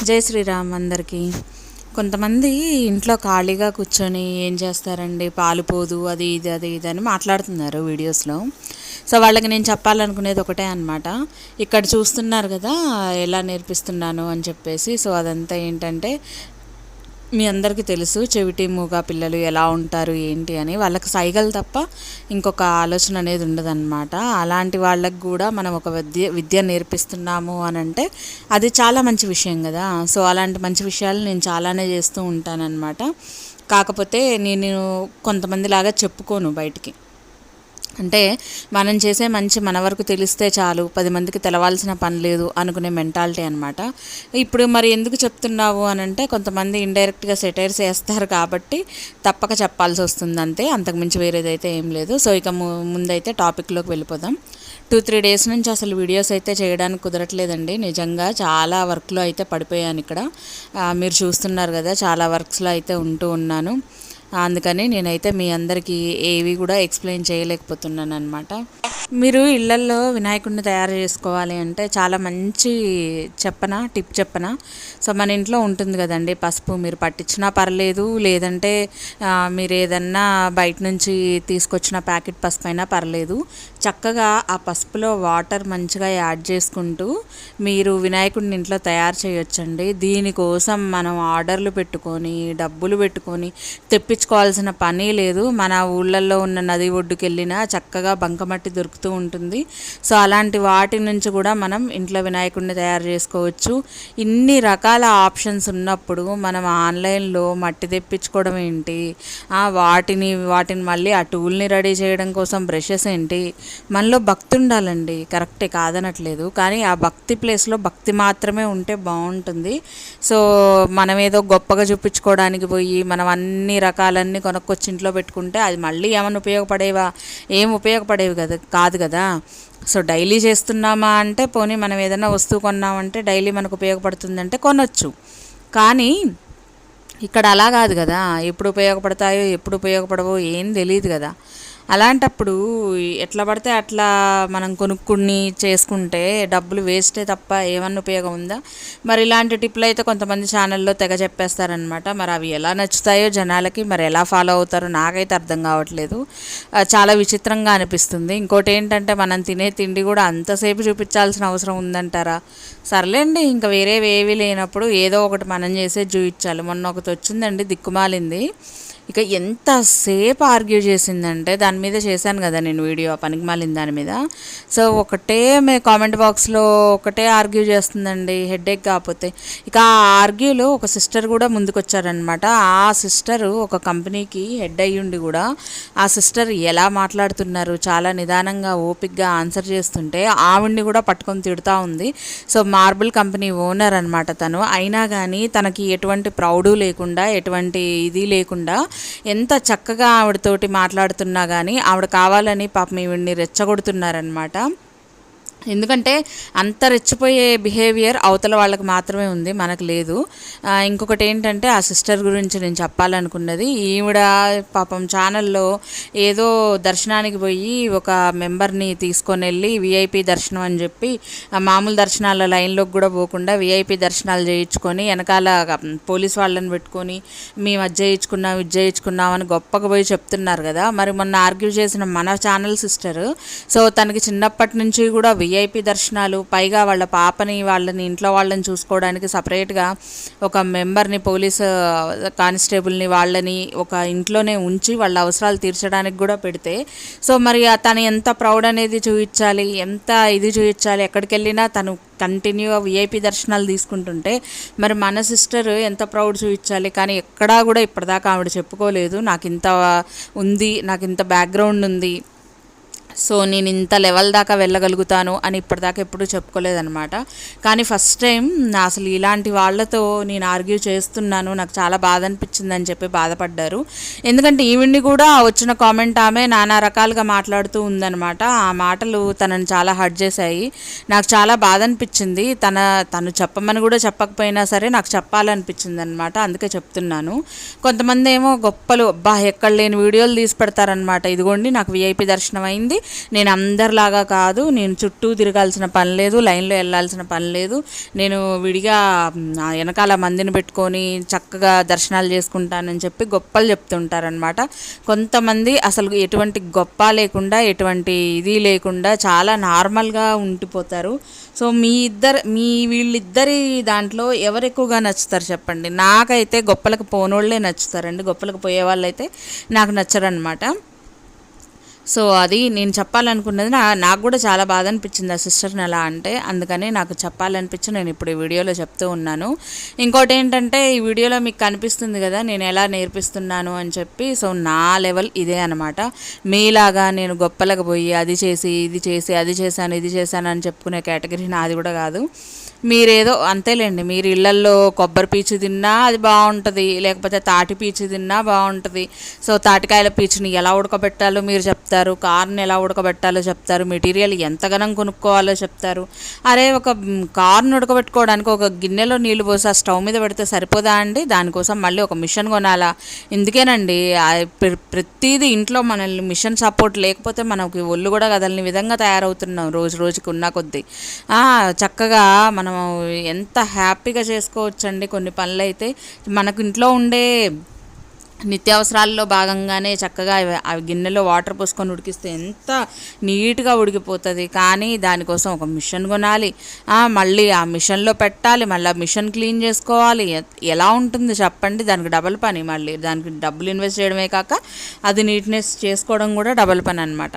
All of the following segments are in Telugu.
జై శ్రీరామ్ అందరికీ. కొంతమంది ఇంట్లో ఖాళీగా కూర్చొని ఏం చేస్తారండి, పాలు పోదు అది ఇది అని మాట్లాడుతున్నారు వీడియోస్లో. సో వాళ్ళకి నేను చెప్పాలనుకునేది ఒకటే అనమాట. ఇక్కడ చూస్తున్నారు కదా ఎలా నేర్పిస్తున్నాను అని చెప్పేసి. సో అదంతా ఏంటంటే, మీ అందరికీ తెలుసు చెవిటి మూగ పిల్లలు ఎలా ఉంటారు ఏంటి అని. వాళ్ళకి సైగలు తప్ప ఇంకొక ఆలోచన అనేది ఉండదన్నమాట. అలాంటి వాళ్ళకి కూడా మనం ఒక విద్య నేర్పిస్తున్నాము అని అంటే అది చాలా మంచి విషయం కదా. సో అలాంటి మంచి విషయాలు నేను చాలానే చేస్తూ ఉంటానన్నమాట. కాకపోతే నేను కొంతమంది లాగా చెప్పుకోను బయటికి. అంటే మనం చేసే మంచి మన వరకు తెలిస్తే చాలు, 10 మందికి తెలవాల్సిన పని లేదు అనుకునే మెంటాలిటీ అనమాట. ఇప్పుడు మరి ఎందుకు చెప్తున్నావు అని అంటే, కొంతమంది ఇండైరెక్ట్గా సెటైర్స్ వేస్తారు కాబట్టి తప్పక చెప్పాల్సి వస్తుంది అంతే, అంతకుమించి వేరేదైతే ఏం లేదు. సో ఇక ముందైతే టాపిక్లోకి వెళ్ళిపోదాం. 2-3 డేస్ నుంచి అసలు వీడియోస్ అయితే చేయడానికి కుదరట్లేదండి. నిజంగా చాలా వర్క్లో అయితే పడిపోయాను ఇక్కడ. మీరు చూస్తున్నారు కదా, చాలా వర్క్స్లో అయితే ఉంటూ ఉన్నాను. అందుకని నేనైతే మీ అందరికీ ఏవి కూడా ఎక్స్ప్లెయిన్ చేయలేకపోతున్నాను అనమాట. మీరు ఇళ్లల్లో వినాయకుడిని తయారు చేసుకోవాలి అంటే చాలా మంచి టిప్ చెప్పనా. సో మన ఇంట్లో ఉంటుంది కదండి పసుపు, మీరు పట్టించినా పర్లేదు, లేదంటే మీరు ఏదన్నా బయట నుంచి తీసుకొచ్చిన ప్యాకెట్ పసుపు అయినా పర్లేదు. చక్కగా ఆ పసుపులో వాటర్ మంచిగా యాడ్ చేసుకుంటూ మీరు వినాయకుడిని ఇంట్లో తయారు చేయొచ్చండి. దీనికోసం మనం ఆర్డర్లు పెట్టుకొని డబ్బులు పెట్టుకొని తెప్పించుకోవాల్సిన పని లేదు. మన ఊళ్ళల్లో ఉన్న నది ఒడ్డుకి వెళ్ళినా చక్కగా బంకమట్టి దొరుకుతూ ఉంటుంది. సో అలాంటి వాటి నుంచి కూడా మనం ఇంట్లో వినాయకుడిని తయారు చేసుకోవచ్చు. ఇన్ని రకాల ఆప్షన్స్ ఉన్నప్పుడు మనం ఆన్లైన్లో మట్టి తెప్పించుకోవడం ఏంటి, వాటిని మళ్ళీ ఆ టూల్ని రెడీ చేయడం కోసం బ్రషెస్ ఏంటి. మనలో భక్తి ఉండాలండి, కరెక్టే, కాదనట్లేదు. కానీ ఆ భక్తి ప్లేస్లో భక్తి మాత్రమే ఉంటే బాగుంటుంది. సో మనం ఏదో గొప్పగా చూపించుకోవడానికి పోయి మనం అన్ని రకాలన్నీ కొనుక్కొచ్చి ఇంట్లో పెట్టుకుంటే అది మళ్ళీ ఏమైనా ఉపయోగపడేవా, ఏం ఉపయోగపడేవి కాదు కదా. సో డైలీ చేస్తున్నామా అంటే, పోనీ మనం ఏదైనా వస్తువు కొన్నామంటే డైలీ మనకు ఉపయోగపడుతుందంటే కొనొచ్చు. కానీ ఇక్కడ అలా కాదు కదా, ఎప్పుడు ఉపయోగపడతాయో ఎప్పుడు ఉపయోగపడవో ఏం తెలియదు కదా. అలాంటప్పుడు ఎట్లా పడితే అట్లా మనం కొనుక్కుని చేసుకుంటే డబ్బులు వేస్టే తప్ప ఏమన్నా ఉపయోగం ఉందా. మరి ఇలాంటి టిప్లు అయితే కొంతమంది ఛానల్లో తెగ చెప్పేస్తారనమాట. మరి అవి ఎలా నచ్చుతాయో జనాలకి, మరి ఎలా ఫాలో అవుతారో నాకైతే అర్థం కావట్లేదు. చాలా విచిత్రంగా అనిపిస్తుంది. ఇంకోటి ఏంటంటే, మనం తినే తిండి కూడా అంతసేపు చూపించాల్సిన అవసరం ఉందంటారా. సర్లేండి, ఇంకా వేరేవేవి లేనప్పుడు ఏదో ఒకటి మనం చేసే చూపించాలి. మొన్న ఒకటి వచ్చిందండి దిక్కుమాలింది. ఇక ఎంతసేపు ఆర్గ్యూ చేసిందంటే, దాని మీద చేశాను కదా నేను వీడియో, పనికి మాలిన దాని మీద. సో ఒకటే కామెంట్ బాక్స్లో ఒకటే ఆర్గ్యూ చేస్తుందండి, హెడేక్ కాకపోతే. ఇక ఆ ఆర్గ్యూలో ఒక సిస్టర్ కూడా ముందుకొచ్చారనమాట. ఆ సిస్టరు ఒక కంపెనీకి హెడ్ అయ్యుండి కూడా ఆ సిస్టర్ ఎలా మాట్లాడుతున్నారు, చాలా నిదానంగా ఓపిక్గా ఆన్సర్ చేస్తుంటే ఆవిడ్ని కూడా పట్టుకొని తిడుతూ ఉంది. సో మార్బుల్ కంపెనీ ఓనర్ అనమాట తను. అయినా కానీ తనకి ఎటువంటి ప్రౌడు లేకుండా, ఎటువంటి ఇది లేకుండా ఎంత చక్కగా ఆవిడతోటి మాట్లాడుతున్నా కానీ ఆవిడ కావాలని పాపం ఈవిడ్ని రెచ్చగొడుతున్నారనమాట. ఎందుకంటే అంత రెచ్చిపోయే బిహేవియర్ అవతల వాళ్ళకి మాత్రమే ఉంది, మనకు లేదు. ఇంకొకటి ఏంటంటే, ఆ సిస్టర్ గురించి నేను చెప్పాలనుకున్నది. ఈవిడ పాపం ఛానల్లో ఏదో దర్శనానికి పోయి ఒక మెంబర్ని తీసుకొని వెళ్ళి విఐపి దర్శనం అని చెప్పి మామూలు దర్శనాల లైన్లోకి కూడా పోకుండా విఐపి దర్శనాలు చేయించుకొని వెనకాల పోలీస్ వాళ్ళని పెట్టుకొని మేము అది చేయించుకున్నాం అని గొప్పగా పోయి చెప్తున్నారు కదా. మరి మొన్న ఆర్గ్యూ చేసిన మన ఛానల్ సిస్టర్, సో తనకి చిన్నప్పటి నుంచి కూడా విఐపి దర్శనాలు, పైగా వాళ్ళ వాళ్ళని ఇంట్లో వాళ్ళని చూసుకోవడానికి సపరేట్గా ఒక మెంబర్ని, పోలీస్ కానిస్టేబుల్ని వాళ్ళని ఒక ఇంట్లోనే ఉంచి వాళ్ళ అవసరాలు తీర్చడానికి కూడా పెడితే, సో మరి తను ఎంత ప్రౌడ్ అనేది చూపించాలి, ఎంత ఇది చూపించాలి. ఎక్కడికి వెళ్ళినా తను కంటిన్యూగా విఐపి దర్శనాలు తీసుకుంటుంటే మరి మన సిస్టర్ ఎంత ప్రౌడ్ చూపించాలి. కానీ ఎక్కడా కూడా ఇప్పటిదాకా ఆవిడ చెప్పుకోలేదు, నాకు ఇంత ఉంది, నాకు ఇంత బ్యాక్గ్రౌండ్ ఉంది, సో నేను ఇంత లెవెల్ దాకా వెళ్ళగలుగుతాను అని ఇప్పటిదాకా ఎప్పుడూ చెప్పుకోలేదనమాట. కానీ ఫస్ట్ టైం అసలు ఇలాంటి వాళ్ళతో నేను ఆర్గ్యూ చేస్తున్నాను, నాకు చాలా బాధ అనిపించిందని చెప్పి బాధపడ్డారు. ఎందుకంటే ఈవిడ్ని కూడా వచ్చిన కామెంట్ ఆమె నానా రకాలుగా మాట్లాడుతూ ఉందనమాట. ఆ మాటలు తనని చాలా హర్ట్ చేశాయి. నాకు చాలా బాధ అనిపించింది. తను చెప్పమని కూడా చెప్పకపోయినా సరే నాకు చెప్పాలనిపించింది అనమాట, అందుకే చెప్తున్నాను. కొంతమంది ఏమో గొప్పలు ఎక్కడ లేని వీడియోలు తీసి పెడతారనమాట. ఇదిగోండి నాకు విఐపి దర్శనం అయింది, నేను అందరిలాగా కాదు, నేను చుట్టూ తిరగాల్సిన పని లేదు, లైన్లో వెళ్ళాల్సిన పని లేదు, నేను విడిగా వెనకాల మందిని పెట్టుకొని చక్కగా దర్శనాలు చేసుకుంటానని చెప్పి గొప్పలు చెప్తుంటారనమాట. కొంతమంది అసలు ఎటువంటి గొప్ప లేకుండా ఎటువంటి ఇది లేకుండా చాలా నార్మల్గా ఉండిపోతారు. సో మీ వీళ్ళిద్దరి దాంట్లో ఎవరు ఎక్కువగా నచ్చుతారు చెప్పండి? నాకైతే గొప్పలకు పోనోళ్ళే నచ్చుతారండి, గొప్పలకు పోయే వాళ్ళు అయితే నాకు నచ్చరనమాట. సో అది నేను చెప్పాలనుకున్నది. నాకు కూడా చాలా బాధ అనిపించింది ఆ సిస్టర్ని ఎలా అంటే, అందుకని నాకు చెప్పాలనిపించి నేను ఇప్పుడు ఈ వీడియోలో చెప్తూ ఉన్నాను. ఇంకోటి ఏంటంటే, ఈ వీడియోలో మీకు కనిపిస్తుంది కదా నేను ఎలా నేర్పిస్తున్నాను అని చెప్పి. సో నా లెవెల్ ఇదే అనమాట. మీలాగా నేను గొప్పలకు పోయి అది చేసి ఇది చేసి అది చేశాను ఇది చేశాను అని చెప్పుకునే కేటగిరీ నాది కూడా కాదు. మీరేదో అంతేలేండి, మీరు ఇళ్లల్లో కొబ్బరి పీచు తిన్నా అది బాగుంటుంది, లేకపోతే తాటి పీచు తిన్నా బాగుంటుంది. సో తాటికాయల పీచుని ఎలా ఉడకబెట్టాలో మీరు చెప్తారు, కార్ని ఎలా ఉడకబెట్టాలో చెప్తారు, మెటీరియల్ ఎంతగానం కొనుక్కోవాలో చెప్తారు. అరే ఒక కార్ని ఉడకబెట్టుకోవడానికి ఒక గిన్నెలో నీళ్ళు పోసి ఆ స్టవ్ మీద పెడితే సరిపోదా అండి? దానికోసం మళ్ళీ ఒక మిషన్ కొనాలా? ఇందుకేనండి ప్రతిదీ ఇంట్లో మనల్ని మిషన్ సపోర్ట్ లేకపోతే మనకి ఒళ్ళు కూడా కదలని విధంగా తయారవుతున్నాం రోజు రోజుకి ఉన్న కొద్దీ. చక్కగా మనం ఎంత హ్యాపీగా చేసుకోవచ్చండి కొన్ని పనులు అయితే. మనకు ఇంట్లో ఉండే నిత్యావసరాల్లో భాగంగానే చక్కగా అవి గిన్నెలో వాటర్ పోసుకొని ఉడికిస్తే ఎంత నీట్గా ఉడికిపోతుంది. కానీ దానికోసం ఒక మిషన్ కొనాలి, మళ్ళీ ఆ మిషన్లో పెట్టాలి, మళ్ళీ ఆ మిషన్ క్లీన్ చేసుకోవాలి. ఎలా ఉంటుంది చెప్పండి? దానికి డబల్ పని, మళ్ళీ దానికి డబ్బులు ఇన్వెస్ట్ చేయడమే కాక అది నీట్నెస్ చేసుకోవడం కూడా డబల్ పని అనమాట.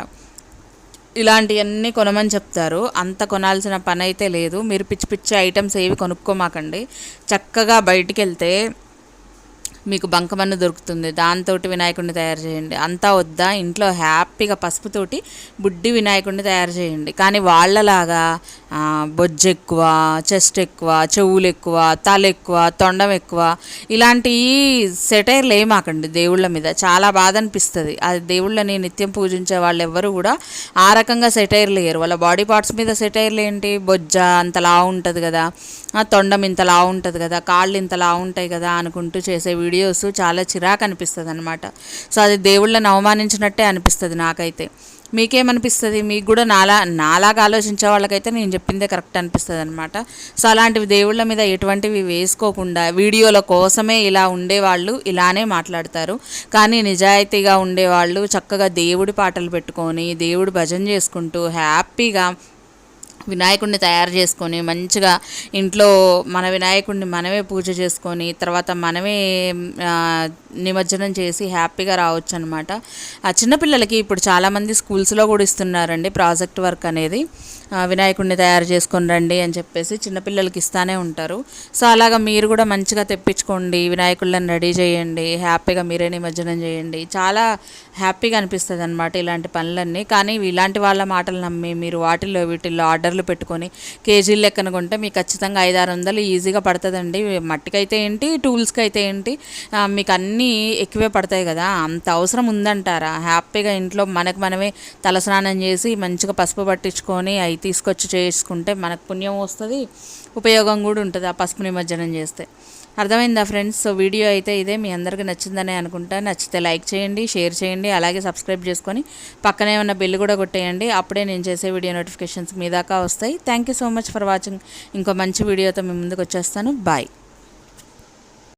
ఇలాంటివన్నీ కొనమని చెప్తారు. అంత కొనాల్సిన పని అయితే లేదు. మీరు పిచ్చి పిచ్చి ఐటమ్స్ ఏవి కొనుక్కోమాకండి. చక్కగా బయటికి వెళ్తే మీకు బంకమన్ను దొరుకుతుంది, దాంతో వినాయకుడిని తయారు చేయండి. అంతా వద్దా, ఇంట్లో హ్యాపీగా పసుపుతోటి బుడ్డి వినాయకుడిని తయారు చేయండి. కానీ వాళ్ళలాగా బొజ్జు ఎక్కువ, చెస్ట్ ఎక్కువ, చెవులు ఎక్కువ, తల ఎక్కువ, తొండం ఎక్కువ ఇలాంటి సెటైర్లు ఏమాకండి దేవుళ్ళ మీద. చాలా బాధ అనిపిస్తుంది. అది దేవుళ్ళని నిత్యం పూజించే వాళ్ళు ఎవ్వరు కూడా ఆ రకంగా సెటైర్లు వేయరు. వాళ్ళ బాడీ పార్ట్స్ మీద సెటైర్లు ఏంటి? బొజ్జ అంతలా ఉంటుంది కదా, తొండం ఇంతలా ఉంటుంది కదా, కాళ్ళు ఇంతలా ఉంటాయి కదా అనుకుంటూ చేసే వీడియోస్ చాలా చిరాకు అనిపిస్తుంది అనమాట. సో అది దేవుళ్ళని అవమానించినట్టే అనిపిస్తుంది నాకైతే. మీకేమనిపిస్తుంది? మీకు కూడా నాలాగా ఆలోచించే వాళ్ళకైతే నేను చెప్పిందే కరెక్ట్ అనిపిస్తుంది అనమాట. సో అలాంటివి దేవుళ్ళ మీద ఎటువంటివి వేసుకోకుండా వీడియోల కోసమే ఇలా ఉండేవాళ్ళు ఇలానే మాట్లాడతారు. కానీ నిజాయితీగా ఉండేవాళ్ళు చక్కగా దేవుడి పాటలు పెట్టుకొని దేవుడి భజన చేసుకుంటూ హ్యాపీగా వినాయకుడిని తయారు చేసుకొని మంచిగా ఇంట్లో మన వినాయకుడిని మనమే పూజ చేసుకొని తర్వాత మనమే నిమజ్జనం చేసి హ్యాపీగా రావచ్చు అనమాట. ఆ చిన్నపిల్లలకి ఇప్పుడు చాలామంది స్కూల్స్లో కూడా ఇస్తున్నారండి ప్రాజెక్ట్ వర్క్ అనేది. వినాయకుడిని తయారు చేసుకొని రండి అని చెప్పేసి చిన్నపిల్లలకి ఇస్తానే ఉంటారు. సో అలాగా మీరు కూడా మంచిగా తెప్పించుకోండి, వినాయకుళ్ళని రెడీ చేయండి, హ్యాపీగా మీరే నిమజ్జనం చేయండి. చాలా హ్యాపీగా అనిపిస్తుంది అనమాట ఇలాంటి పనులన్నీ. కానీ ఇలాంటి వాళ్ళ మాటలు నమ్మి మీరు వీటిల్లో ఆర్డర్లు పెట్టుకొని కేజీలు లెక్కన కొంటే మీకు ఖచ్చితంగా 500-600 ఈజీగా పడుతుందండి. మట్టికైతే ఏంటి, టూల్స్కి అయితే ఏంటి, మీకు అన్నీ ఎక్కువే పడతాయి కదా. అంత అవసరం ఉందంటారా? హ్యాపీగా ఇంట్లో మనమే తలస్నానం చేసి మంచిగా పసుపు పట్టించుకొని అవి తీసుకొచ్చి చేసుకుంటే మనకు పుణ్యం వస్తుంది, ఉపయోగం కూడా ఉంటుంది ఆ పసుపు నిమజ్జనం చేస్తే. అర్థమైందా ఫ్రెండ్స్? సో వీడియో అయితే ఇదే. మీ అందరికీ నచ్చిందని అనుకుంటా. నచ్చితే లైక్ చేయండి, షేర్ చేయండి, అలాగే సబ్స్క్రైబ్ చేసుకొని పక్కనే ఉన్న బెల్ కూడా కొట్టేయండి. అప్పుడే నేను చేసే వీడియో నోటిఫికేషన్స్ మీ దాకా వస్తాయి. Thank you so much for watching. ఇంకో మంచి వీడియోతో మీ ముందుకు వచ్చేస్తాను. బాయ్.